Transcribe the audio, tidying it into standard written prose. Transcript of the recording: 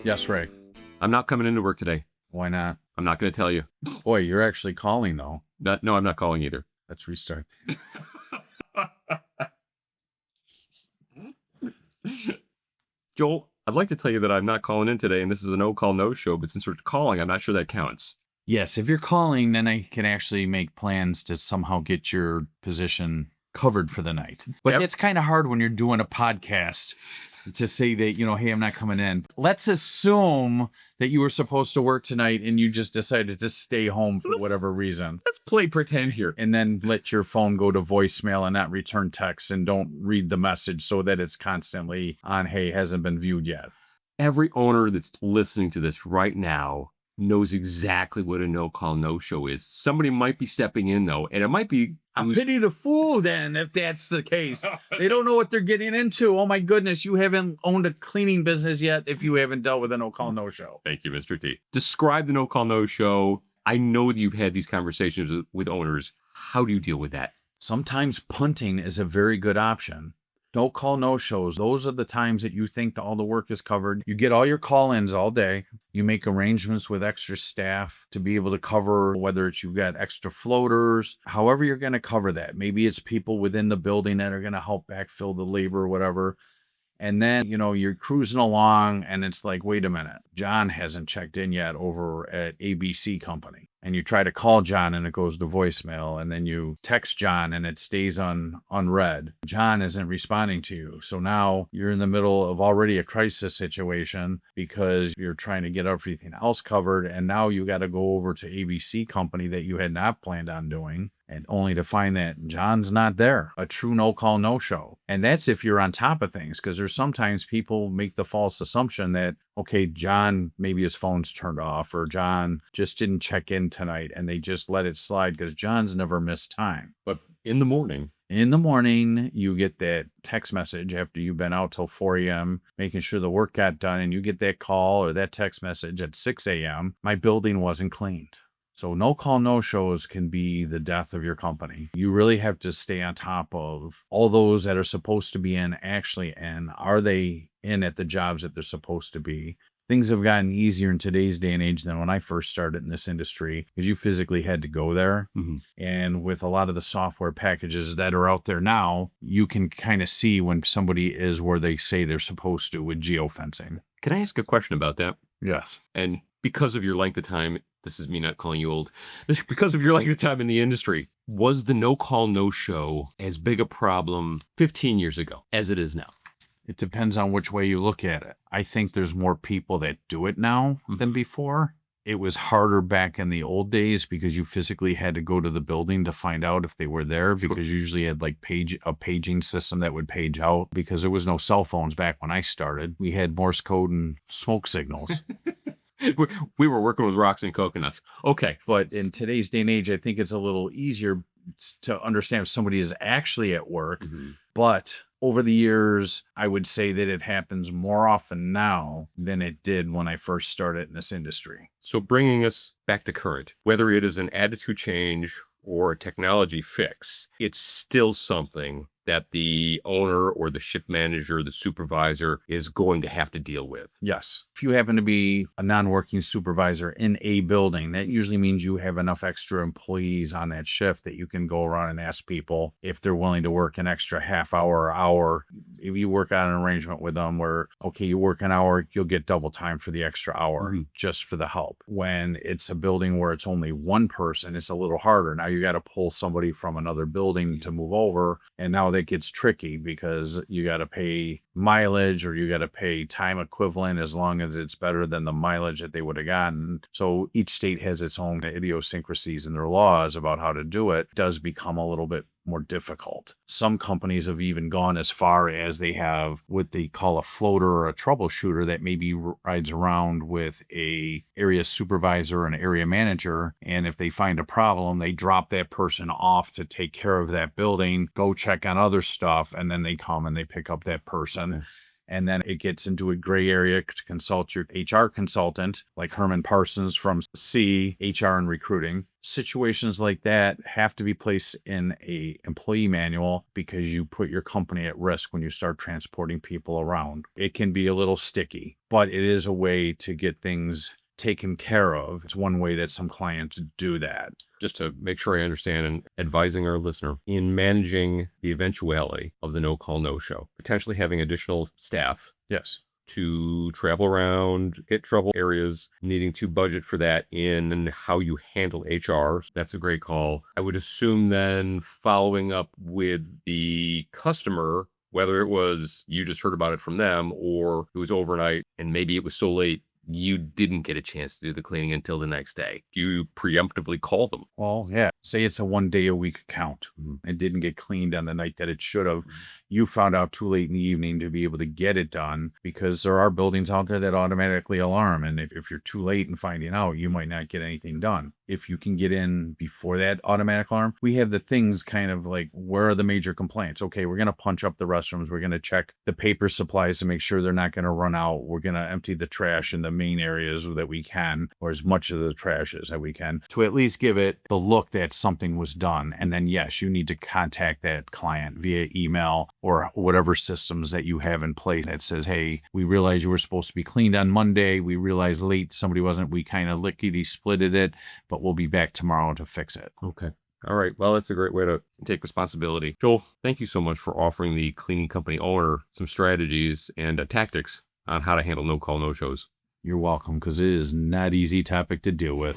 Yes, Ray. I'm not coming into work today. Why not? I'm not going to tell you. Boy, you're actually calling, though. No, I'm not calling either. Let's restart. Joel, I'd like to tell you that I'm not calling in today, and this is a no-call, no-show, but since we're calling, I'm not sure that counts. Yes, if you're calling, then I can actually make plans to somehow get your position covered for the night. But Yep. it's kind of hard when you're doing a podcast to say that, hey, I'm not coming in. Let's assume that you were supposed to work tonight and you just decided to stay home for whatever reason. Let's play pretend here. And then let your phone go to voicemail and not return texts and don't read the message so that it's constantly on, hey, hasn't been viewed yet. Every owner that's listening to this right now knows exactly what a no-call, no-show is. Somebody might be stepping in, though, and it might be... I pity the fool, then, if that's the case. They don't know what they're getting into. Oh, my goodness, you haven't owned a cleaning business yet if you haven't dealt with a no-call, no-show. Thank you, Mr. T. Describe the no-call, no-show. I know that you've had these conversations with owners. How do you deal with that? Sometimes punting is a very good option. No call, no shows. Those are the times that you think all the work is covered. You get all your call-ins all day. You make arrangements with extra staff to be able to cover, whether it's you've got extra floaters, however you're going to cover that. Maybe it's people within the building that are going to help backfill the labor or whatever. And then, you're cruising along and it's like, wait a minute, John hasn't checked in yet over at ABC Company. And you try to call John and it goes to voicemail. And then you text John and it stays unread. John isn't responding to you. So now you're in the middle of already a crisis situation because you're trying to get everything else covered. And now you got to go over to ABC Company that you had not planned on doing. And only to find that John's not there. A true no-call, no-show. And that's if you're on top of things, because there's sometimes people make the false assumption that, okay, John, maybe his phone's turned off, or John just didn't check in tonight, and they just let it slide because John's never missed time. But in the morning, you get that text message after you've been out till 4 a.m., making sure the work got done, and you get that call or that text message at 6 a.m., my building wasn't cleaned. So no call, no shows can be the death of your company. You really have to stay on top of all those that are supposed to be in, actually in. Are they in at the jobs that they're supposed to be? Things have gotten easier in today's day and age than when I first started in this industry because you physically had to go there. Mm-hmm. And with a lot of the software packages that are out there now, you can kind of see when somebody is where they say they're supposed to with geofencing. Can I ask a question about that? Yes. And because of your length of time, this is me not calling you old, because of your length of time in the industry, was the no-call, no-show as big a problem 15 years ago as it is now? It depends on which way you look at it. I think there's more people that do it now than before. It was harder back in the old days because you physically had to go to the building to find out if they were there, because you usually had like a paging system that would page out because there was no cell phones back when I started. We had Morse code and smoke signals. We were working with rocks and coconuts. Okay. But in today's day and age, I think it's a little easier to understand if somebody is actually at work. Mm-hmm. But over the years, I would say that it happens more often now than it did when I first started in this industry. So bringing us back to current, whether it is an attitude change or a technology fix, it's still something that the owner or the shift manager, the supervisor is going to have to deal with. Yes. If you happen to be a non-working supervisor in a building, that usually means you have enough extra employees on that shift that you can go around and ask people if they're willing to work an extra half hour or hour. If you work out an arrangement with them where, okay, you work an hour, you'll get double time for the extra hour just for the help. When it's a building where it's only one person, it's a little harder. Now you got to pull somebody from another building to move over, and now that gets tricky because you got to pay mileage or you got to pay time equivalent as long as it's better than the mileage that they would have gotten. So each state has its own idiosyncrasies in their laws about how to do it. It does become a little bit more difficult. Some companies have even gone as far as they have what they call a floater or a troubleshooter that maybe rides around with a area supervisor and area manager. And if they find a problem, they drop that person off to take care of that building, go check on other stuff, and then they come and they pick up that person. And then it gets into a gray area to consult your HR consultant, like Herman Parsons from C, HR and recruiting. Situations like that have to be placed in a employee manual because you put your company at risk when you start transporting people around. It can be a little sticky, but it is a way to get things taken care of. It's one way that some clients do that. Just to make sure I understand and advising our listener in managing the eventuality of the no-call, no-show, potentially having additional staff. Yes. To travel around, hit trouble areas, needing to budget for that in how you handle HR. That's a great call. I would assume then following up with the customer, whether it was you just heard about it from them or it was overnight and maybe it was so late you didn't get a chance to do the cleaning until the next day. Do you preemptively call them? Well, yeah. Say it's a 1 day a week account. It didn't get cleaned on the night that it should have. You found out too late in the evening to be able to get it done because there are buildings out there that automatically alarm. And if you're too late in finding out, you might not get anything done. If you can get in before that automatic alarm, we have the things kind of like, where are the major complaints? Okay, we're going to punch up the restrooms. We're going to check the paper supplies to make sure they're not going to run out. We're going to empty the trash in the main areas that we can, or as much of the trash as that we can, to at least give it the look that something was done. And then, yes, you need to contact that client via email or whatever systems that you have in place that says, hey, we realize you were supposed to be cleaned on Monday. We realized late somebody wasn't. We kind of lickety-splitted it, but we'll be back tomorrow to fix it. Okay. All right. Well, that's a great way to take responsibility. Joel, thank you so much for offering the cleaning company owner some strategies and tactics on how to handle no-call, no-shows. You're welcome, because it is not an easy topic to deal with.